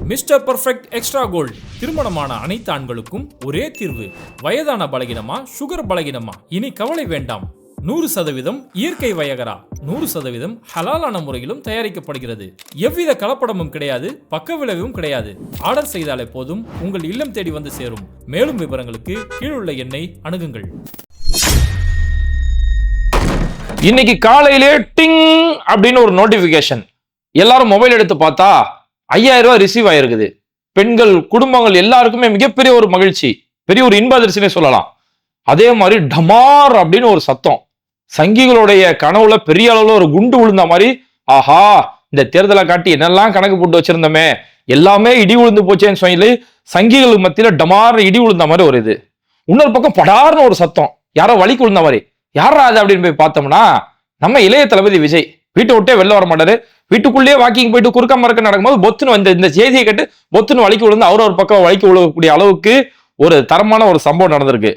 Mister perfect extra gold திருமணமான அனைத்து ஆண்களுக்கும் ஒரே தீர்வு. வயதான பலகினமா, சுகர் பலகினமா, இனி கவலை வேண்டாம். 100% இயற்கை வயகரா, 100% ஹலாலான முறையிலும் தயாரிக்கப்படுகிறது. எவ்வித கலப்படமும் கிடையாது, பக்க விளைவும் கிடையாது. ஆர்டர் செய்தாலே போதும், உங்கள் இல்லம் தேடி வந்து சேரும். மேலும் விவரங்களுக்கு கீழுள்ள எண்ணை அணுகுங்கள். இன்னைக்கு காலையிலே டிங் அப்படின்னு ஒரு நோட்டிபிகேஷன். எல்லாரும் மொபைல் எடுத்து பார்த்தா 5000 ரூபாய் ரிசீவ் ஆயிருக்குது. பெண்கள், குடும்பங்கள் எல்லாருக்குமே மிகப்பெரிய ஒரு மகிழ்ச்சி, பெரிய ஒரு இன்ப அதிர்ச்சினே சொல்லலாம். அதே மாதிரி டமார் அப்படின்னு ஒரு சத்தம். சங்கிகளுடைய கனவுல பெரிய அளவுல ஒரு குண்டு விழுந்த மாதிரி, ஆஹா இந்த தேர்தலை காட்டி என்னெல்லாம் கணக்கு போட்டு வச்சிருந்தோமே, எல்லாமே இடி விழுந்து போச்சேன்னு சொல்லி சங்கிகள் மத்தியில டமார் இடி விழுந்த மாதிரி ஒரு இது. இன்னொரு பக்கம் படார்னு ஒரு சத்தம், யாரோ வலிக்கு விழுந்த மாதிரி. யாரா அது அப்படின்னு போய் பார்த்தோம்னா நம்ம இளைய தளபதி விஜய். வீட்டை விட்டே வெளில வர மாட்டாரு. வீட்டுக்குள்ளேயே வாக்கிங் போயிட்டு குறுக்க மறக்க நடக்கும்போது பொத்துன்னு இந்த செய்தியை கேட்டு பொத்துன்னு வலிக்கு விழுந்து அவர் ஒரு பக்கம் வலிக்கு விழுகக்கூடிய அளவுக்கு ஒரு தரமான ஒரு சம்பவம் நடந்திருக்கு.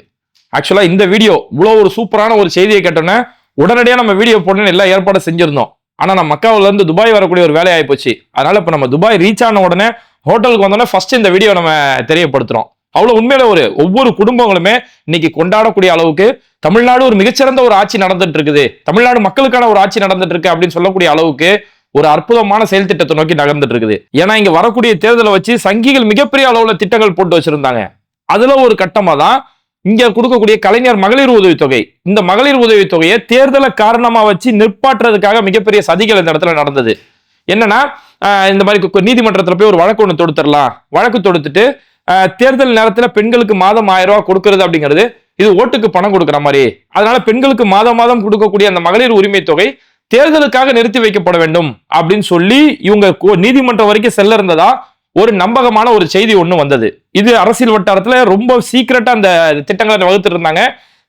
ஆக்சுவலா இந்த வீடியோ இவ்வளவு ஒரு சூப்பரான ஒரு செய்தியை கேட்டோன்னே உடனடியா நம்ம வீடியோ போடணும்னு எல்லா ஏற்பாடும் செஞ்சிருந்தோம். ஆனா நம்ம மக்காவில இருந்து துபாய் வரக்கூடிய ஒரு வேலை ஆயிப்போச்சு. அதனால இப்ப நம்ம துபாய் ரீச் ஆன உடனே ஹோட்டலுக்கு வந்தோடனே ஃபர்ஸ்ட் இந்த வீடியோ நம்ம தெரியப்படுத்துறோம். அவ்வளவு உண்மையில ஒவ்வொரு குடும்பங்களுமே இன்னைக்கு கொண்டாடக்கூடிய அளவுக்கு தமிழ்நாடு ஒரு மிகச்சிறந்த ஒரு ஆட்சி நடந்துட்டு இருக்குது, தமிழ்நாடு மக்களுக்கான ஒரு ஆட்சி நடந்துட்டு இருக்கு அப்படின்னு சொல்லக்கூடிய அளவுக்கு ஒரு அற்புதமான செயல் திட்டத்தை நோக்கி நகர்ந்துட்டு இருக்குது. ஏன்னா இங்க வரக்கூடிய தேர்தலை வச்சு சங்கிகள் மிகப்பெரிய அளவுல திட்டங்கள் போட்டு வச்சிருந்தாங்க. அதுல ஒரு கட்டமா தான் இங்க கொடுக்கக்கூடிய கலைஞர் மகளிர் உதவித்தொகை. இந்த மகளிர் உதவித்தொகையை தேர்தலை காரணமா வச்சு நிற்பாட்டுறதுக்காக மிகப்பெரிய சதிகள் இந்த இடத்துல நடந்தது. என்னன்னா இந்த மாதிரி நீதிமன்றத்துல போய் ஒரு வழக்கு ஒண்ணு தொடுத்துடலாம், வழக்கு தொடுத்துட்டு தேர்தல் நேரத்துல பெண்களுக்கு மாதம் 1000 ரூபாய் கொடுக்கறது அப்படிங்கிறது இது ஓட்டுக்கு பணம் கொடுக்குற மாதிரி. அதனால பெண்களுக்கு மாதம் கொடுக்கக்கூடிய அந்த மகளிர் உரிமை தொகை தேர்தலுக்காக நிறுத்தி வைக்கப்பட வேண்டும் அப்படின்னு சொல்லி இவங்க நீதிமன்றம் வரைக்கும் செல்ல இருந்ததா ஒரு நம்பகமான ஒரு செய்தி ஒண்ணு வந்தது. இது அரசியல் வட்டாரத்துல ரொம்ப சீக்கிரட்டா அந்த திட்டங்களை வகுத்துட்டு இருந்தாங்க.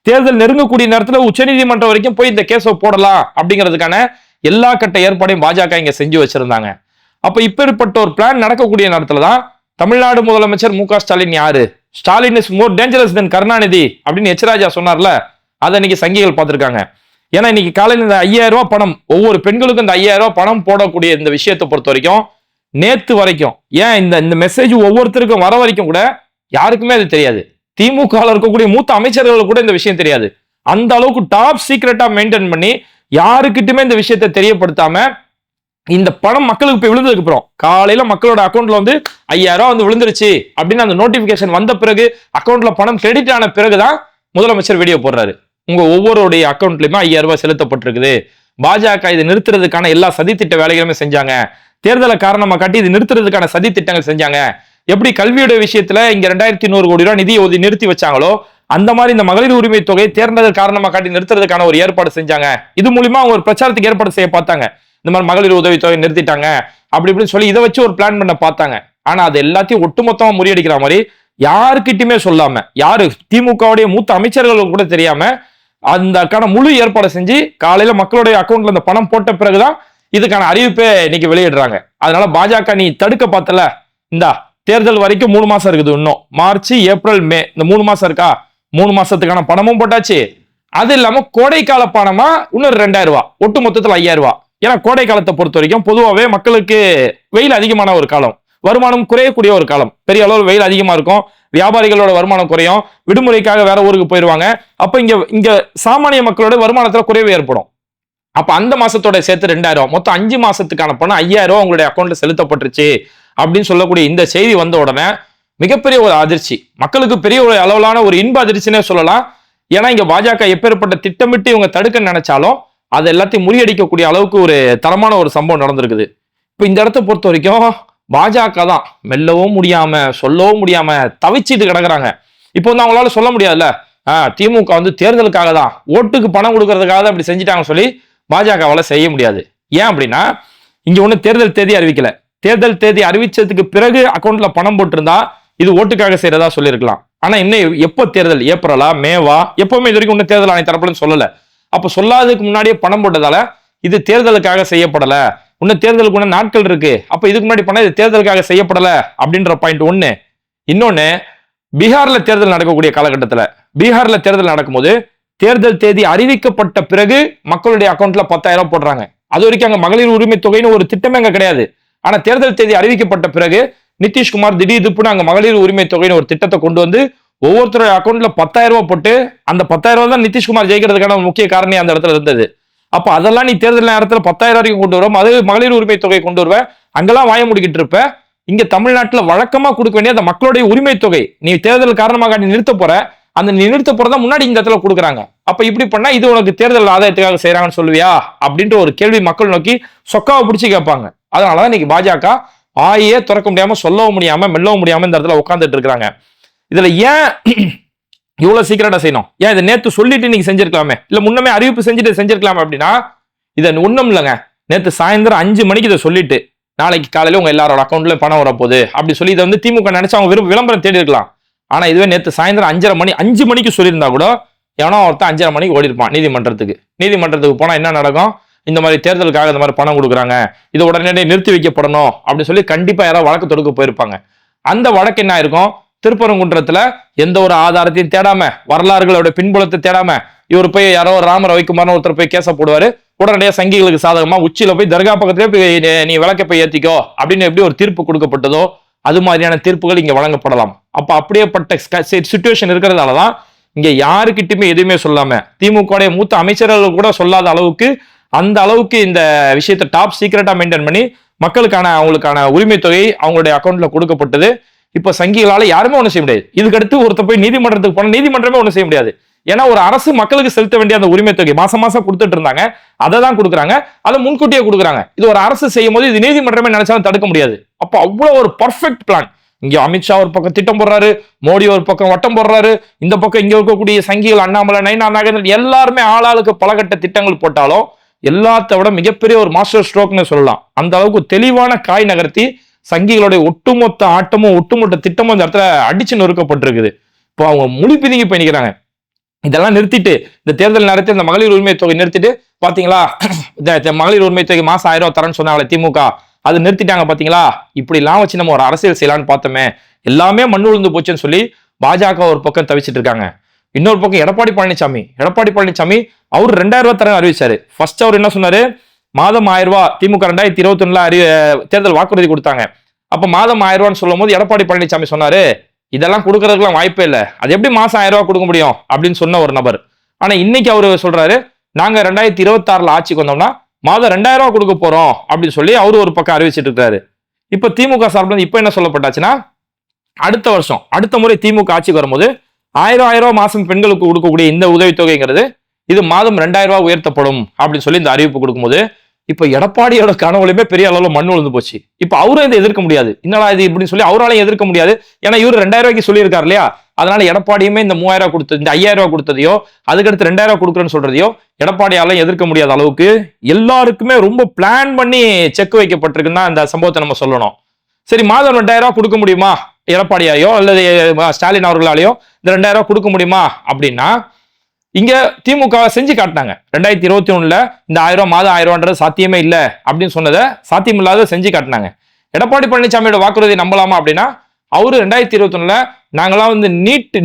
தேர்தல் நெருங்கக்கூடிய நேரத்துல உச்சநீதிமன்றம் வரைக்கும் போய் இந்த கேஸை போடலாம் அப்படிங்கிறதுக்கான எல்லா கட்ட ஏற்பாடையும் பாஜக இங்க செஞ்சு வச்சிருந்தாங்க. அப்ப இப்பேற்பட்ட ஒரு பிளான் நடக்கக்கூடிய நேரத்துலதான் தமிழ்நாடு முதலமைச்சர் மு க ஸ்டாலின் யாரு, ஸ்டாலின் இஸ் மோர் டேஞ்சரஸ் தென் கருணாநிதி அப்படின்னு எச் ராஜா சொன்னார்ல, அதை இன்னைக்கு சங்கிகள் பார்த்திருக்காங்க. ஏன்னா இன்னைக்கு காலையில் இந்த 5000 ரூபாய் பணம், ஒவ்வொரு பெண்களுக்கும் இந்த 5000 ரூபாய் பணம் போடக்கூடிய இந்த விஷயத்தை பொறுத்த வரைக்கும் நேத்து வரைக்கும், ஏன் இந்த மெசேஜ் ஒவ்வொருத்தருக்கும் வர வரைக்கும் கூட யாருக்குமே அது தெரியாது. திமுக இருக்கக்கூடிய மூத்த அமைச்சர்கள் கூட இந்த விஷயம் தெரியாது. அந்த அளவுக்கு டாப் சீக்ரெட்டா மெயின்டைன் பண்ணி யாருக்கிட்டுமே இந்த விஷயத்தை தெரியப்படுத்தாம இந்த பணம் மக்களுக்கு போய் விழுந்ததுக்கு அப்புறம் காலையில மக்களோட அக்கௌண்ட்ல வந்து 5000 ரூபாய் வந்து விழுந்துருச்சு அப்படின்னு அந்த நோட்டிபிகேஷன் வந்த பிறகு அக்கௌண்ட்ல பணம் கிரெடிட் ஆன பிறகுதான் முதலமைச்சர் வீடியோ போடுறாரு. உங்க ஒவ்வொருடைய அக்கௌண்ட்லயுமே 5000 ரூபாய் செலுத்தப்பட்டிருக்குது. பாஜக இது நிறுத்துறதுக்கான எல்லா சதித்திட்ட வேலைகளுமே செஞ்சாங்க. தேர்தலை காரணமா காட்டி இது நிறுத்துறதுக்கான சதி திட்டங்கள் செஞ்சாங்க. எப்படி கல்வியோட விஷயத்துல இங்க 2100 கோடி ரூபாய் நிதியை நிறுத்தி வச்சாங்களோ அந்த மாதிரி இந்த மகளிர் உரிமை தொகை தேர்ந்தது காரணமா காட்டி நிறுத்துறதுக்கான ஒரு ஏற்பாடு செஞ்சாங்க. இது மூலியமா அவங்க ஒரு பிரச்சாரத்துக்கு ஏற்பாடு செய்ய பார்த்தாங்க. இந்த மாதிரி மகளிர் உதவி தொகை நிறுத்திட்டாங்க அப்படி இப்படின்னு சொல்லி இதை வச்சு ஒரு பிளான் பண்ண பார்த்தாங்க. ஆனா அது எல்லாத்தையும் ஒட்டுமொத்தமா முறியடிக்கிற மாதிரி யாருக்கிட்டுமே சொல்லாம, யாரு திமுகவுடைய மூத்த அமைச்சர்கள் கூட தெரியாம அந்தக்கான முழு ஏற்பாடு செஞ்சு காலையில மக்களுடைய அக்கௌண்ட்ல இந்த பணம் போட்ட பிறகுதான் இதுக்கான அறிவிப்பே இன்னைக்கு வெளியிடுறாங்க. அதனால பாஜக நீ தடுக்க பார்த்தல, இந்த தேர்தல் வரைக்கும் 3 மாசம் இருக்குது, இன்னும் மார்ச், ஏப்ரல், மே, இந்த 3 மாசம் இருக்கா, 3 மாசத்துக்கான பணமும் போட்டாச்சு. அது இல்லாம கோடைக்கால பணமா இன்னொரு 2000 ரூபாய், ஒட்டு மொத்தத்துல 5000 ரூபாய். ஏன்னா கோடை காலத்தை பொறுத்த வரைக்கும் பொதுவாகவே மக்களுக்கு வெயில் அதிகமான ஒரு காலம், வருமானம் குறையக்கூடிய ஒரு காலம். பெரிய அளவு வெயில் அதிகமா இருக்கும், வியாபாரிகளோட வருமானம் குறையும், விடுமுறைக்காக வேற ஊருக்கு போயிருவாங்க. அப்ப இங்க சாமானிய மக்களோட வருமானத்துல குறைவு ஏற்படும். அப்ப அந்த மாசத்தோட சேர்த்து 2000 ரூபாய், மொத்தம் 5 மாசத்துக்கான பணம் 5000 ரூபாய் உங்களுடைய அக்கௌண்ட்ல செலுத்தப்பட்டுருச்சு அப்படின்னு சொல்லக்கூடிய இந்த செய்தி வந்த உடனே மிகப்பெரிய ஒரு அதிர்ச்சி, மக்களுக்கு பெரிய ஒரு அளவிலான ஒரு இன்ப அதிர்ச்சினே சொல்லலாம். ஏன்னா இங்க பாஜக எப்பேற்பட்ட திட்டமிட்டு இவங்க தடுக்க நினைச்சாலும் அதை எல்லாத்தையும் முறியடிக்கக்கூடிய அளவுக்கு ஒரு தரமான ஒரு சம்பவம் நடந்திருக்குது. இப்ப இந்த இடத்தை பொறுத்த வரைக்கும் பாஜக தான் மெல்லவும் முடியாம சொல்லவும் முடியாம தவிச்சிட்டு கிடக்குறாங்க. இப்போ வந்து அவங்களால சொல்ல முடியாதுல்ல, திமுக வந்து தேர்தலுக்காக தான், ஓட்டுக்கு பணம் கொடுக்கறதுக்காக தான் இப்படி செஞ்சுட்டாங்கன்னு சொல்லி பாஜகவால செய்ய முடியாது. ஏன் அப்படின்னா இங்க ஒண்ணு தேர்தல் தேதி அறிவிக்கல. தேர்தல் தேதி அறிவிச்சதுக்கு பிறகு அக்கௌண்ட்ல பணம் போட்டிருந்தா இது ஓட்டுக்காக செய்யறதா சொல்லியிருக்கலாம். ஆனா இன்னும் எப்போ தேர்தல், ஏப்ரலா, மேவா, எப்பவுமே இது வரைக்கும் இன்னும் தேர்தல் ஆணைய தரப்புன்னு சொல்லல. அப்ப சொல்லாததுக்கு முன்னாடியே பணம் போட்டதால இது தேர்தலுக்காக செய்யப்படல, இன்னும் தேர்தலுக்கு நாட்கள் இருக்கு, அப்ப இதுக்கு முன்னாடி பண்ண இது தேர்தலுக்காக செய்யப்படல அப்படின்ற பாயிண்ட் ஒண்ணு. இன்னொன்னு, பீகார்ல தேர்தல் நடக்கக்கூடிய காலகட்டத்துல, பீகார்ல தேர்தல் நடக்கும்போது தேர்தல் தேதி அறிவிக்கப்பட்ட பிறகு மக்களுடைய அக்கௌண்ட்ல 10,000 ரூபாய் போடுறாங்க. அது வரைக்கும் அங்க மகளிர் உரிமை தொகைன்னு ஒரு திட்டமே அங்க கிடையாது. ஆனா தேர்தல் தேதி அறிவிக்கப்பட்ட பிறகு நிதிஷ்குமார் திடீர் திப்புன்னு அங்க மகளிர் உரிமை தொகைன்னு ஒரு திட்டத்தை கொண்டு வந்து ஒவ்வொருத்தரோட அக்கௌண்ட்ல 10,000 ரூபாய் போட்டு, அந்த 10,000 ரூபாய் தான் நிதிஷ்குமார் ஜெயிக்கிறதுக்கான முக்கிய காரணி அந்த இடத்துல இருந்தது. அப்ப அதெல்லாம் நீ தேர்தல் நேரத்துல 10,000 வரைக்கும் கொண்டு வரும், அது மகளிர் உரிமை தொகை கொண்டு வருவ, அங்கெல்லாம் வாய முடிக்கிட்டு இருப்ப. இங்க தமிழ்நாட்டுல வழக்கமா கொடுக்க வேண்டிய அந்த மக்களுடைய உரிமை தொகை நீ தேர்தல் காரணமாக நீ நிறுத்த போற, அந்த நீ நிறுத்த போறதா முன்னாடி இந்த இடத்துல கொடுக்குறாங்க. அப்ப இப்படி பண்ணா இது உனக்கு தேர்தல் ஆதாயத்துக்காக செய்யறாங்கன்னு சொல்லுவியா அப்படின்ற ஒரு கேள்வி மக்கள் நோக்கி சொக்காவை பிடிச்சி கேட்பாங்க. அதனாலதான் இன்னைக்கு பாஜக ஆயே திறக்க முடியாம, சொல்லவும் முடியாம, மெல்லவும் முடியாம இந்த இடத்துல உட்காந்துட்டு இருக்காங்க. இதுல ஏன் இவ்வளவு சீக்கிரட்டா செய்யணும்? ஏன் இதை நேத்து சொல்லிட்டு இன்னைக்கு செஞ்சிருக்கலாமே, இல்ல முன்னமே அறிவிப்பு செஞ்சுட்டு செஞ்சிருக்கலாமே அப்படின்னா, இதை ஒண்ணும் இல்லைங்க. நேத்து சாயந்தரம் 5 மணிக்கு இதை சொல்லிட்டு நாளைக்கு காலையில உங்க எல்லாரோட அக்கௌண்ட்ல பணம் வரப்போகுது அப்படி சொல்லி இதை வந்து திமுக நினைச்சு அவங்க விளம்பரம் தேடி இருக்கலாம். ஆனா இதுவே நேத்து சாயந்தரம் 5 மணிக்கு சொல்லியிருந்தா கூட எவனோ ஒருத்தன் 5:30 மணிக்கு ஓடி இருப்பான் நீதிமன்றத்துக்கு போனா என்ன நடக்கும்? இந்த மாதிரி தேர்தலுக்காக இந்த மாதிரி பணம் கொடுக்குறாங்க, இது உடனே நிறுத்தி வைக்கப்படணும் அப்படின்னு சொல்லி கண்டிப்பா யாராவது வழக்கு தொடுக்க போயிருப்பாங்க. அந்த வழக்கு என்ன ஆயிருக்கும்? திருப்பரங்குன்றத்துல எந்த ஒரு ஆதாரத்தையும் தேடாம, வரலாறுகளோட பின்புலத்தை தேடாம, இவர் போய் யாரோ ராமர் ரவிக்குமார்னு ஒருத்தர் போய் கேச போடுவாரு, உடனடியாக சங்கிகளுக்கு சாதகமா உச்சியில போய் தர்கா பக்கத்திலே போய் நீ விளக்க போய் ஏத்திக்கோ அப்படின்னு எப்படி ஒரு தீர்ப்பு கொடுக்கப்பட்டதோ அது மாதிரியான தீர்ப்புகள் இங்க வழங்கப்படலாம். அப்ப அப்படியேப்பட்ட சிச்சுவேஷன் இருக்கிறதாலதான் இங்க யாருக்கிட்டுமே எதுவுமே சொல்லாம, திமுக மூத்த அமைச்சர்கள் கூட சொல்லாத அளவுக்கு, அந்த அளவுக்கு இந்த விஷயத்தை டாப் சீக்ரெட்டா மெயின்டைன் பண்ணி மக்களுக்கான அவங்களுக்கான உரிமை தொகை அவங்களுடைய அக்கௌண்ட்ல கொடுக்கப்பட்டது. இப்ப சங்கிகளால யாருமே ஒண்ணு செய்ய முடியாது. இதுக்கடுத்து ஒருத்தர் போய் நீதிமன்றத்துக்கு போன நீதிமன்றமே ஒண்ணு செய்ய முடியாது. ஏன்னா ஒரு அரசு மக்களுக்கு செலுத்த வேண்டிய அந்த உரிமை தொகை மாசம் மாசம் கொடுத்துட்டு இருந்தாங்க, அதை தான் கொடுக்குறாங்க, அதை முன்கூட்டியே கொடுக்குறாங்க. இது ஒரு அரசு செய்யும் போது இது நீதிமன்றமே நினைச்சாலும் தடுக்க முடியாது. அப்போ அவ்வளவு ஒரு பர்ஃபெக்ட் பிளான். இங்க அமித்ஷா ஒரு பக்கம் திட்டம் போடுறாரு, மோடி ஒரு பக்கம் வட்டம் போடுறாரு, இந்த பக்கம் இங்க இருக்கக்கூடிய சங்கிகள் அண்ணாமலை, நைனா நாகேந்திரன் எல்லாருமே ஆளாளுக்கு பலகட்ட திட்டங்கள் போட்டாலும் எல்லாத்த விட மிகப்பெரிய ஒரு மாஸ்டர் ஸ்ட்ரோக்னு சொல்லலாம். அந்த அளவுக்கு தெளிவான காய் நகர்த்தி சங்கிகளுடைய ஒட்டுமொத்த ஆட்டமும் ஒட்டுமொத்த திட்டமும் இந்த இடத்துல அடிச்சு நொறுக்கப்பட்டிருக்குது. இப்போ அவங்க முழு பிதுங்கி போய் நிற்கிறாங்க. இதெல்லாம் நிறுத்திட்டு இந்த தேர்தல் நேரத்தில் இந்த மகளிர் உரிமை தொகை நிறுத்திட்டு பாத்தீங்களா, இந்த மகளிர் உரிமை தொகை மாசம் 1000 ரூபாய் தரேன்னு சொன்னாங்களே திமுக, அது நிறுத்திட்டாங்க பாத்தீங்களா. இப்படி எல்லாம் வச்சு நம்ம ஒரு அரசியல் செய்யலான்னு பார்த்தோமே, எல்லாமே மண்ணு விழுந்து போச்சுன்னு சொல்லி பாஜக ஒரு பக்கம் தவிச்சிட்டு இருக்காங்க. இன்னொரு பக்கம் எடப்பாடி பழனிசாமி அவர் 2000 ரூபாய் தரேன் அறிவிச்சாரு. ஃபர்ஸ்ட் அவர் என்ன சொன்னாரு, மாதம் 1000 ரூபாய் திமுக 2021 தேர்தல் வாக்குறுதி கொடுத்தாங்க. அப்ப மாதம் 1000 ரூபான்னு சொல்லும் போது எடப்பாடி பழனிசாமி சொன்னாரு, இதெல்லாம் கொடுக்கறதுக்குலாம் வாய்ப்பே இல்லை, அது எப்படி மாசம் 1000 ரூபாய் கொடுக்க முடியும் அப்படின்னு சொன்ன ஒரு நபர். ஆனா இன்னைக்கு அவரு சொல்றாரு, நாங்க 2026 ஆட்சிக்கு வந்தோம்னா மாதம் 2000 ரூபாய் கொடுக்க போறோம் அப்படின்னு சொல்லி அவரு ஒரு பக்கம் அறிவிச்சிட்டு இருக்காரு. இப்ப திமுக சார்பில் இப்ப என்ன சொல்லப்பட்டாச்சுன்னா, அடுத்த வருஷம் அடுத்த முறை திமுக ஆட்சிக்கு வரும்போது 1000 ரூபாய் மாசம் பெண்களுக்கு கொடுக்கக்கூடிய இந்த உதவித்தொகைங்கிறது இது மாதம் 2000 ரூபாய் உயர்த்தப்படும் அப்படின்னு சொல்லி இந்த அறிவிப்பு கொடுக்கும்போது இப்ப எடப்பாடியோட கனவுலையுமே பெரிய அளவுல மண் விழுந்து போச்சு. இப்ப அவரும் இதை எதிர்க்க முடியாது, என்னடா இது இப்படின்னு சொல்லி அவராலையும் எதிர்க்க முடியாது. ஏன்னா இவரு 2000 ரூபாய்க்கு சொல்லியிருக்காரு இல்லையா, அதனால எடப்பாடியுமே இந்த 3000 ரூபாய் கொடுத்தது, இந்த 5000 ரூபாய் கொடுத்ததையோ அதுக்கடுத்து 2000 ரூபாய் கொடுக்குறேன்னு சொல்றதையோ எடப்பாடியாலையும் எதிர்க்க முடியாத அளவுக்கு எல்லாருக்குமே ரொம்ப பிளான் பண்ணி செக் வைக்கப்பட்டிருக்குன்னு தான் இந்த சம்பவத்தை நம்ம சொல்லணும். சரி, மாதம் 2000 ரூபாய் கொடுக்க முடியுமா எடப்பாடியாலையோ அல்லது ஸ்டாலின் அவர்களாலேயோ இந்த 2000 ரூபாய் கொடுக்க முடியுமா அப்படின்னா, இங்க திமுக செஞ்சு காட்டினாங்க. 2021 இந்த 1000 ரூபாய் மாதம் 1000 ரூபான்றது சாத்தியமே இல்லை அப்படின்னு சொன்னதை சாத்தியமில்லாத செஞ்சு காட்டினாங்க. எடப்பாடி பழனிசாமியோட வாக்குறுதி நம்பலாமா அப்படின்னா, அவரு 2021 நாங்களாம் வந்து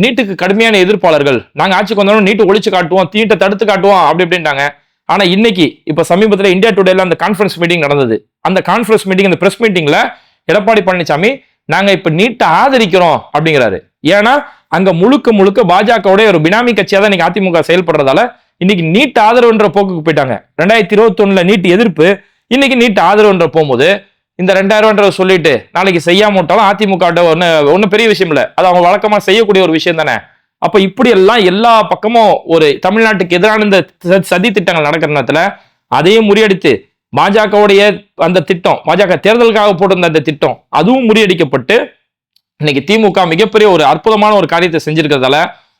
நீட்டுக்கு கடுமையான எதிர்ப்பாளர்கள், நாங்க ஆட்சிக்கு வந்தோம் நீட்டு ஒழிச்சு காட்டுவோம், நீட்டை தடுத்து காட்டுவோம் அப்படி அப்படின்ட்டாங்க. ஆனா இன்னைக்கு இப்ப சமீபத்தில் இந்தியா டுடேல அந்த கான்ஃபரன்ஸ் மீட்டிங் நடந்தது. அந்த கான்ஃபரன்ஸ் மீட்டிங், அந்த பிரஸ் மீட்டிங்ல எடப்பாடி பழனிசாமி நாங்க இப்ப நீட்டை ஆதரிக்கிறோம் அப்படிங்கிறாரு. ஏன்னா அங்க முழுக்க பாஜகவுடைய ஒரு பினாமி கட்சியா தான் இன்னைக்கு அதிமுக செயல்படுறதால இன்னைக்கு நீட் ஆதரவுன்ற போக்குக்கு போயிட்டாங்க. 2021 நீட் எதிர்ப்பு, இன்னைக்கு நீட் ஆதரவுன்ற போகும்போது இந்த 2000 ரூபாய் சொல்லிட்டு நாளைக்கு செய்யாம விட்டாலும் அதிமுக ஒன்னும் பெரிய விஷயம் இல்லை, அது அவங்க வழக்கமா செய்யக்கூடிய ஒரு விஷயம் தானே. அப்ப இப்படி எல்லாம் எல்லா பக்கமும் ஒரு தமிழ்நாட்டுக்கு எதிரான இந்த சதி திட்டங்கள் நடக்கிற நேரத்துல அதையும் முறியடித்து பாஜகவுடைய அந்த திட்டம், பாஜக தேர்தலுக்காக போட்டிருந்த அந்த திட்டம் அதுவும் முறியடிக்கப்பட்டு இன்னைக்கு திமுக மிகப்பெரிய ஒரு அற்புதமான ஒரு காரியத்தை செஞ்சிருக்கிறதால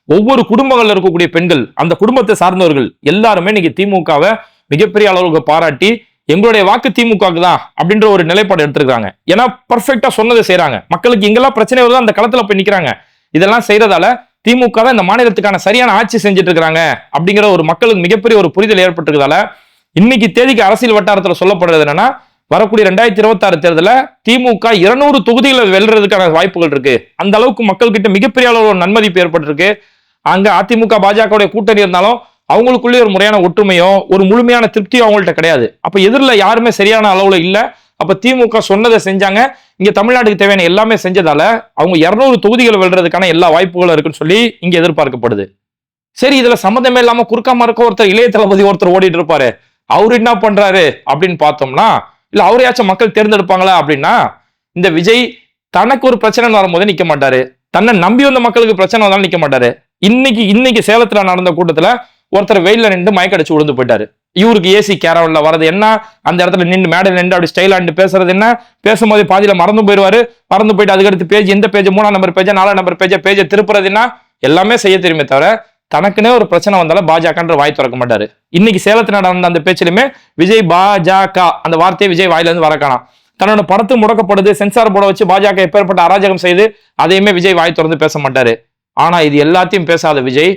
ஒவ்வொரு குடும்பங்கள்ல இருக்கக்கூடிய பெண்கள், அந்த குடும்பத்தை சார்ந்தவர்கள் எல்லாருமே இன்னைக்கு திமுகவை மிகப்பெரிய அளவுக்கு பாராட்டி எங்களுடைய வாக்கு திமுகவுக்கு தான் அப்படின்ற ஒரு நிலைப்பாடு எடுத்திருக்காங்க. ஏன்னா பர்ஃபெக்டா சொன்னதை செய்யறாங்க. மக்களுக்கு எங்கெல்லாம் பிரச்சனை வருதோ அந்த களத்துல போய் நிக்கிறாங்க. இதெல்லாம் செய்யறதால திமுக தான் இந்த மாநிலத்துக்கான சரியான ஆட்சி செஞ்சுட்டு இருக்காங்க அப்படிங்கிற ஒரு மக்களுக்கு மிகப்பெரிய ஒரு புரிதல் ஏற்பட்டிருக்கிறதால இன்னைக்கு தேதிக்கு அரசியல் வட்டாரத்துல சொல்லப்படுறது என்னன்னா, வரக்கூடிய 2026 தேர்தலில் திமுக 200 தொகுதிகளை வெல்றதுக்கான வாய்ப்புகள் இருக்கு. அந்த அளவுக்கு மக்கள் கிட்ட மிகப்பெரிய அளவு ஒரு நன்மதிப்பு ஏற்பட்டிருக்கு. அங்க அதிமுக பாஜக கூட்டணி இருந்தாலும் அவங்களுக்குள்ளே ஒரு முறையான ஒற்றுமையோ ஒரு முழுமையான திருப்தியோ அவங்கள்ட்ட கிடையாது. அப்ப எதிரில் யாருமே சரியான அளவுல இல்ல. அப்ப திமுக சொன்னதை செஞ்சாங்க. இங்க தமிழ்நாட்டுக்கு தேவையான எல்லாமே செஞ்சதால அவங்க 200 தொகுதிகள் வெல்றதுக்கான எல்லா வாய்ப்புகளும் இருக்குன்னு சொல்லி இங்க எதிர்பார்க்கப்படுது. சரி, இதுல சம்மந்தமே இல்லாம குறுக்காம இருக்க ஒருத்தர் இளைய தளபதி ஒருத்தர் ஓடிட்டு இருப்பாரு, அவரு என்ன பண்றாரு அப்படின்னு பார்த்தோம்னா, இல்ல அவரையாச்சும் மக்கள் தேர்ந்தெடுப்பாங்களா அப்படின்னா, இந்த விஜய் தனக்கு ஒரு பிரச்சனை வரும்போது நிக்க மாட்டாரு, தன்னை நம்பி வந்த மக்களுக்கு பிரச்சனை வந்தாலும் நிக்க மாட்டாரு. இன்னைக்கு சேலத்துல நடந்த கூட்டத்துல ஒருத்தர் வெயில்ல நின்று மயக்கடிச்சு விழுந்து போயிட்டாரு. இவருக்கு ஏசி கேரவன்ல வரது என்ன, அந்த இடத்துல நின்று மேடையில் நின்று அப்படி ஸ்டைலா பேசுறது என்ன, பேசும்போது பாதியில மறந்து போயிடுவாரு, மறந்து போயிட்டு அதுக்கடுத்து பேஜ் எந்த பேஜ் 3ஆம் நம்பர் பேஜா 4ஆம் நம்பர் பேஜை திருப்புறது என்ன, எல்லாமே செய்ய தெரியுமே தவிர தனக்குன்னே ஒரு பிரச்சனை வந்தாலும் பாஜகன்ற வாய் திறக்க மாட்டாரு. இன்னைக்கு சேலத்துல நடந்த அந்த பேச்சிலுமே விஜய் பாஜக அந்த வார்த்தையை விஜய் வாயில இருந்து வரக்கானாம். தன்னோட படத்து முடக்கப்படுது, சென்சார் போர்டை வச்சு பாஜக எப்பேற்பட்ட அராஜகம் செய்து அதையுமே விஜய் வாய் திறந்து பேச மாட்டாரு. ஆனா இது எல்லாத்தையும் பேசாத விஜய்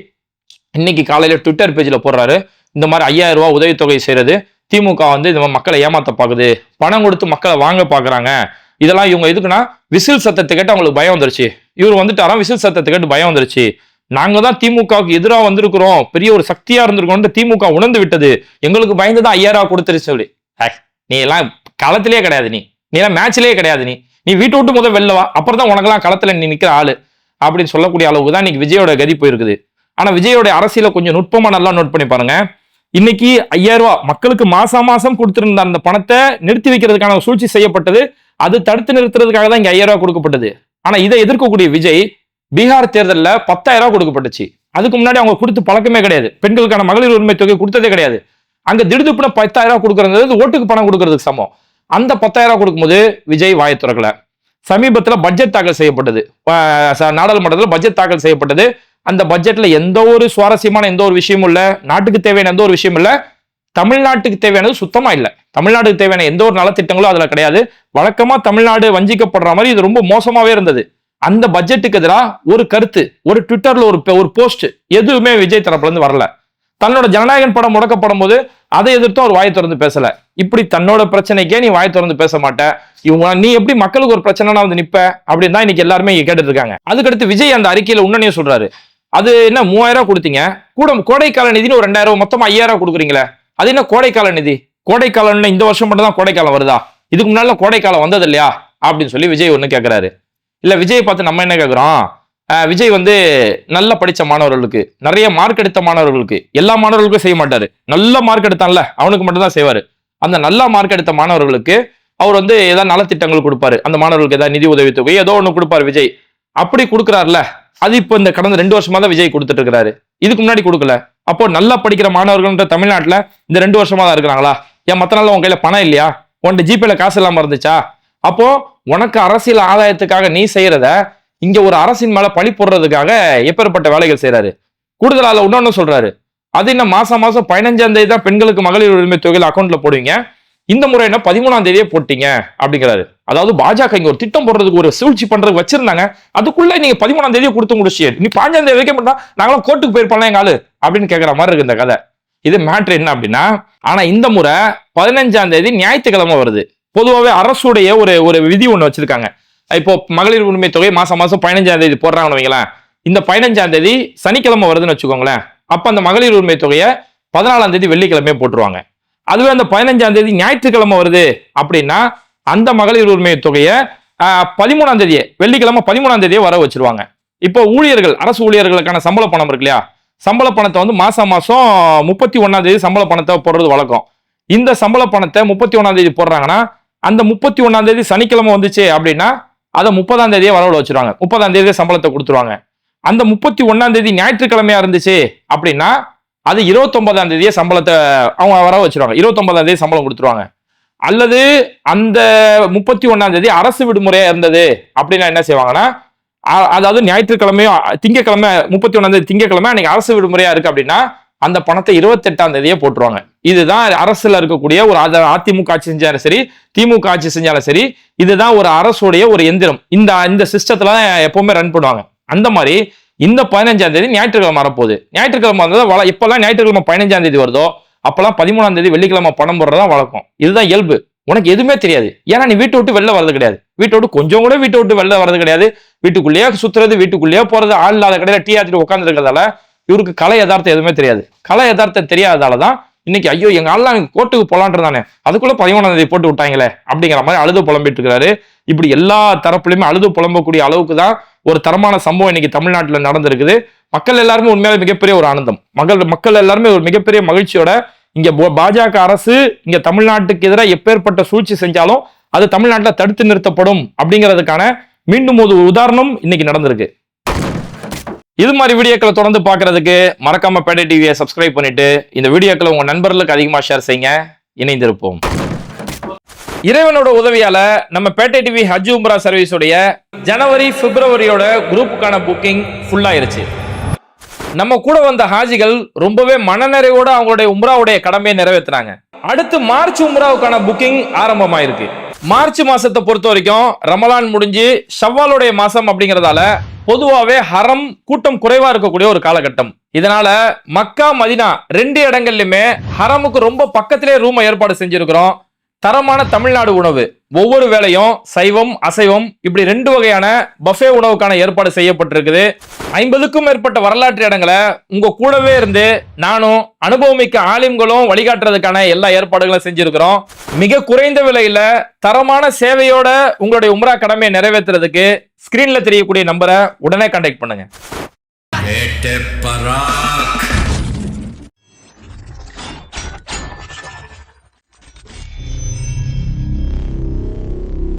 இன்னைக்கு காலையில ட்விட்டர் பேஜ்ல போடுறாரு, இந்த மாதிரி 5000 ரூபாய் உதவித்தொகை செய்யறது திமுக இந்த மாதிரி மக்களை ஏமாத்த பாக்குது, பணம் கொடுத்து மக்களை வாங்க பாக்குறாங்க. இதெல்லாம் இவங்க எதுக்குன்னா விசில் சத்தத்தை கேட்டு அவங்களுக்கு பயம் வந்துருச்சு. இவர் வந்துட்டாராம், விசில் சத்தத்தை கேட்டு பயம் வந்துருச்சு. நாங்க தான் திமுகவுக்கு எதிராக வந்திருக்கிறோம், பெரிய ஒரு சக்தியா இருந்திருக்கோம், திமுக உணர்ந்து விட்டது, எங்களுக்கு பயந்துதான் 5000 ரூபாய் கொடுத்துருச்சு சொல்லி. நீ எல்லாம் களத்திலேயே கிடையாது, நீ எல்லாம் மேட்ச்லயே கிடையாது, நீ வீட்டை விட்டு முதல் வெளில வா, அப்புறம் தான் உனக்கெல்லாம் களத்துல நீ நிக்கிற ஆளு அப்படின்னு சொல்லக்கூடிய அளவுக்கு தான் இன்னைக்கு விஜயோட கதி போயிருக்குது. ஆனா விஜயோட அரசியல கொஞ்சம் நுட்பமா நல்லா நோட் பண்ணி பாருங்க. இன்னைக்கு 5000 ரூபாய் மக்களுக்கு மாசம் கொடுத்திருந்த அந்த பணத்தை நிறுத்தி வைக்கிறதுக்கான சூழ்ச்சி செய்யப்பட்டது. அது தடுத்து நிறுத்துறதுக்காக தான் இங்க 5000 ரூபாய் கொடுக்கப்பட்டது. ஆனா இதை எதிர்க்கக்கூடிய விஜய் பீகார் தேர்தலில் 10,000 ரூபாய் கொடுக்கப்பட்டுச்சு. அதுக்கு முன்னாடி அவங்க கொடுத்து பழக்கமே கிடையாது, பெண்களுக்கான மகளிர் உரிமை தொகை கொடுத்ததே கிடையாது. அங்க திடுதுப்புன 10,000 ரூபாய் கொடுக்கறது ஓட்டுக்கு பணம் கொடுக்கறதுக்கு சமம். அந்த 10,000 ரூபாய் கொடுக்கும்போது விஜய் வாயை திறக்கல. சமீபத்துல பட்ஜெட் தாக்கல் செய்யப்பட்டது, நாடாளுமன்றத்தில் பட்ஜெட் தாக்கல் செய்யப்பட்டது. அந்த பட்ஜெட்ல எந்த ஒரு சுவாரஸ்யமான எந்த ஒரு விஷயமும் இல்ல, நாட்டுக்கு தேவையான எந்த ஒரு விஷயம் இல்ல, தமிழ்நாட்டுக்கு தேவையானது சுத்தமா இல்ல, தமிழ்நாட்டுக்கு தேவையான எந்த ஒரு நலத்திட்டங்களும் அதுல கிடையாது. வழக்கமா தமிழ்நாடு வஞ்சிக்கப்படுற மாதிரி இது ரொம்ப மோசமாவே இருந்தது. அந்த பட்ஜெட்டுக்கு எதிராக ஒரு கருத்து, ஒரு ட்விட்டர்ல ஒரு போஸ்ட் எதுவுமே விஜய் தரப்புல இருந்து வரல. தன்னோட ஜனநாயகன் படம் முடக்கப்படும் போது அதை எதிர்த்தும் அவர் வாய் திறந்து பேசல. இப்படி தன்னோட பிரச்சனைக்கே நீ வாய் திறந்து பேச மாட்ட, நீ எப்படி மக்களுக்கு ஒரு பிரச்சனைனா வந்து நிப்ப அப்படின்னு தான் இன்னைக்கு எல்லாருமே கேட்டுட்டு இருக்காங்க. அதுக்கடுத்து விஜய் அந்த அறிக்கையில உடனே சொல்றாரு, அது என்ன 3000 ரூபாய் கொடுத்தீங்க, கோடைக்கால நிதினு ஒரு 2000 ரூபாய், மொத்தமா 5000 ரூபாய் கொடுக்குறீங்களே, அது என்ன கோடைக்கால நிதி, கோடைக்காலம் இந்த வருஷம் மட்டும் தான் கோடைக்காலம் வருதா, இதுக்கு முன்னால கோடைக்காலம் வந்தது இல்லையா அப்படின்னு சொல்லி விஜய் ஒண்ணு கேட்கிறாரு. இல்ல விஜய் பார்த்து நம்ம என்ன கேட்கிறோம், விஜய் நல்ல படிச்ச மாணவர்களுக்கு, நிறைய மார்க் எடுத்த மாணவர்களுக்கு, எல்லா மாணவர்களுக்கும் செய்ய மாட்டாரு, நல்ல மார்க் எடுத்தான்ல அவனுக்கு மட்டும் தான் செய்வாரு. அந்த நல்ல மார்க் எடுத்த மாணவர்களுக்கு அவர் ஏதாவது நலத்திட்டங்கள் கொடுப்பாரு, அந்த மாணவர்களுக்கு ஏதாவது நிதி உதவி தொகை ஏதோ ஒண்ணு கொடுப்பாரு விஜய். அப்படி கொடுக்குறாருல, அது இப்போ இந்த கடந்த 2 வருஷமா தான் விஜய் கொடுத்துட்டு இருக்கிறாரு, இதுக்கு முன்னாடி கொடுக்கல. அப்போ நல்லா படிக்கிற மாணவர்கள்ன்ற தமிழ்நாட்டுல இந்த 2 வருஷமா தான் இருக்கிறாங்களா? ஏன் மத்த நாள்ல உன் கையில பணம் இல்லையா, உன்கிட்ட ஜிபேல காசு இல்லாம இருந்துச்சா? அப்போ உனக்கு அரசியல் ஆதாயத்துக்காக நீ செய்யறத இங்க ஒரு அரசின் மேல பழி போடுறதுக்காக எப்பேற்பட்ட வேலைகள் செய்யறாரு. கூடுதலால இன்னொன்னு சொல்றாரு, அது என்ன மாசம் 15ஆம் தேதி தான் பெண்களுக்கு மகளிர் உரிமை தொகையில அக்கௌண்ட்ல போடுவீங்க, இந்த முறை என்ன 13ஆம் தேதியே போட்டீங்க அப்படிங்கிறாரு. அதாவது பாஜக இங்க ஒரு திட்டம் போடுறதுக்கு ஒரு சூழ்ச்சி பண்றதுக்கு வச்சிருந்தாங்க, அதுக்குள்ள நீங்க 13ஆம் தேதியை கொடுத்து முடிச்சு நீ 5ஆம் தேதி வைக்க மாட்டா, நாங்களும் கோர்ட்டுக்கு போயிருப்போம் எங்க ஆளு அப்படின்னு கேட்கற மாதிரி இருக்கு இந்த கதை. இது மேட்ரு என்ன அப்படின்னா, ஆனா இந்த முறை 15ஆம் தேதி ஞாயிற்றுக்கிழமை வருது. பொதுவாகவே அரசுடைய ஒரு விதி ஒண்ணு வச்சிருக்காங்க. இப்போ மகளிர் உரிமை தொகை மாசம் 15ஆம் தேதி போடுறாங்கன்னு வைங்களேன், இந்த 15ஆம் தேதி சனிக்கிழமை வருதுன்னு வச்சுக்கோங்களேன், அப்ப அந்த மகளிர் உரிமை தொகையை 14ஆம் தேதி வெள்ளிக்கிழமையே போட்டுருவாங்க. அதுவே அந்த 15ஆம் தேதி ஞாயிற்றுக்கிழமை வருது அப்படின்னா அந்த மகளிர் உரிமை தொகையை 13ஆம் தேதியே வெள்ளிக்கிழமை 13ஆம் தேதியே வர வச்சிருவாங்க. இப்போ ஊழியர்கள், அரசு ஊழியர்களுக்கான சம்பள பணம் இருக்கு இல்லையா, சம்பள பணத்தை மாசம் 31ஆம் தேதி சம்பள பணத்தை போடுறது வழக்கம். இந்த சம்பள பணத்தை 31ஆம் தேதி போடுறாங்கன்னா அந்த 31ஆம் தேதி சனிக்கிழமை வந்துச்சு அப்படின்னா அதை 30ஆம் தேதியே வரவுல வச்சிருவாங்க, 30ஆம் தேதியே சம்பளத்தை கொடுத்துருவாங்க. அந்த 31ஆம் தேதி ஞாயிற்றுக்கிழமையா இருந்துச்சு அப்படின்னா அது 29ஆம் தேதியே சம்பளத்தை அவங்க வர வச்சிருவாங்க, 29ஆம் தேதி சம்பளம் கொடுத்துருவாங்க. அல்லது அந்த 31ஆம் தேதி அரசு விடுமுறையா இருந்தது அப்படின்னா என்ன செய்வாங்கன்னா, அதாவது ஞாயிற்றுக்கிழமையும் திங்கக்கிழமை 31ஆம் தேதி திங்கக்கிழமை அன்னைக்கு அரசு விடுமுறையா இருக்கு அப்படின்னா அந்த பணத்தை 28ஆம் தேதியே போட்டுருவாங்க. இதுதான் அரசுல இருக்கக்கூடிய ஒரு அதிமுக ஆட்சி செஞ்சாலும் சரி, திமுக ஆட்சி செஞ்சாலும் சரி, இதுதான் ஒரு அரசுடைய ஒரு எந்திரம். இந்த சிஸ்டத்துல எப்பவுமே ரன் பண்ணுவாங்க. அந்த மாதிரி இந்த 15ஆம் தேதி ஞாயிற்றுக்கிழமை வரப்போகுது. ஞாயிற்றுக்கிழமை வந்தா இப்பெல்லாம் ஞாயிற்றுக்கிழமை 15ஆம் தேதி வருதோ அப்பெல்லாம் 13ஆம் தேதி வெள்ளிக்கிழமை பணம் போடுறதா வழக்கம். இதுதான் இயல்பு. உனக்கு எதுவுமே தெரியாது, ஏன்னா நீ வீட்டை விட்டு வெளில வரது கிடையாது, வீட்டை விட்டு கொஞ்சம் கூட வீட்டை விட்டு வெளில வரது கிடையாது, வீட்டுக்குள்ளேயே சுத்துறது, வீட்டுக்குள்ளேயே போறது, ஆள் இல்லாத கடையில டீ ஆத்திட்டு உட்கார்ந்து இருக்கிறதால இவருக்கு கலை யதார்த்தம் எதுவுமே தெரியாது. கலை யதார்த்தம் தெரியாததாலதான் இன்னைக்கு ஐயோ எங்க ஆள்லாம் கோர்ட்டுக்கு போலான்றதானே, அதுக்குள்ள 11ஆம் தேதி போட்டு விட்டாங்களே அப்படிங்கிற மாதிரி அழுது புலம்பிட்டு இருக்காரு. இப்படி எல்லா தரப்புலையுமே அழுது புலம்பக்கூடிய அளவுக்கு தான் ஒரு தரமான சம்பவம் இன்னைக்கு தமிழ்நாட்டில் நடந்திருக்குது. மக்கள் எல்லாருமே உண்மையாலே மிகப்பெரிய ஒரு ஆனந்தம், மக்கள் எல்லாருமே ஒரு மிகப்பெரிய மகிழ்ச்சியோட இங்க பாஜக அரசு இங்க தமிழ்நாட்டுக்கு எதிராக எப்பேற்பட்ட சூழ்ச்சி செஞ்சாலும் அது தமிழ்நாட்டில் தடுத்து நிறுத்தப்படும் அப்படிங்கிறதுக்கான மீண்டும் ஒரு உதாரணம் இன்னைக்கு நடந்திருக்கு. இது மாதிரி வீடியோக்களை தொடர்ந்து பார்க்கறதுக்கு மறக்காம பேட்டை டிவியை சப்ஸ்கிரைப் பண்ணிட்டு இந்த வீடியோக்களை உங்க நண்பர்களுக்கு அதிகமாக ஷேர் செய்யுங்க. இணைந்திருப்போம். இறைவனோட உதவியால நம்ம பேட்டை டிவி ஹஜ் உம்ரா சர்வீஸோடைய ஜனவரி பிப்ரவரியோட குரூப்புக்கான புக்கிங் ஃபுல் ஆயிருச்சு. நம்ம கூட வந்த ஹாஜிகள் ரொம்பவே மனநிறைவோட அவங்களுடைய உம்ராவுடைய கடமையை நிறைவேற்றினாங்க. அடுத்து மார்ச் உம்ராவுக்கான புக்கிங் ஆரம்பமாயிருக்கு. மார்ச் மாசத்தை பொறுத்த வரைக்கும் ரமலான் முடிஞ்சு ஷவ்வாலுடைய மாசம் அப்படிங்கறதால பொதுவாவே ஹரம் கூட்டம் குறைவா இருக்கக்கூடிய ஒரு காலகட்டம். இதனால மக்கா மதினா 2 இடங்கள்லயுமே ஹரமுக்கு ரொம்ப பக்கத்திலே ரூம் ஏற்பாடு செஞ்சிருக்கிறோம். தரமான தமிழ்நாடு உணவு, ஒவ்வொரு வேளையும் சைவம் அசைவம் இப்படி 2 வகையான பஃபே உணவுக்கான ஏற்பாடு செய்யப்பட்டிருக்குது. 50க்கும் மேற்பட்ட வரலாற்று இடங்களை உங்க கூடவே இருந்து நானும் அனுபவமிக்க ஆலிம்களும் வழிகாட்டுறதுக்கான எல்லா ஏற்பாடுகளும் செஞ்சிருக்கிறோம். மிக குறைந்த விலையில தரமான சேவையோட உங்களுடைய உம்ரா கடமையை நிறைவேற்றுறதுக்கு ஸ்கிரீன்ல தெரியக்கூடிய நம்பரை உடனே கான்டாக்ட் பண்ணுங்க.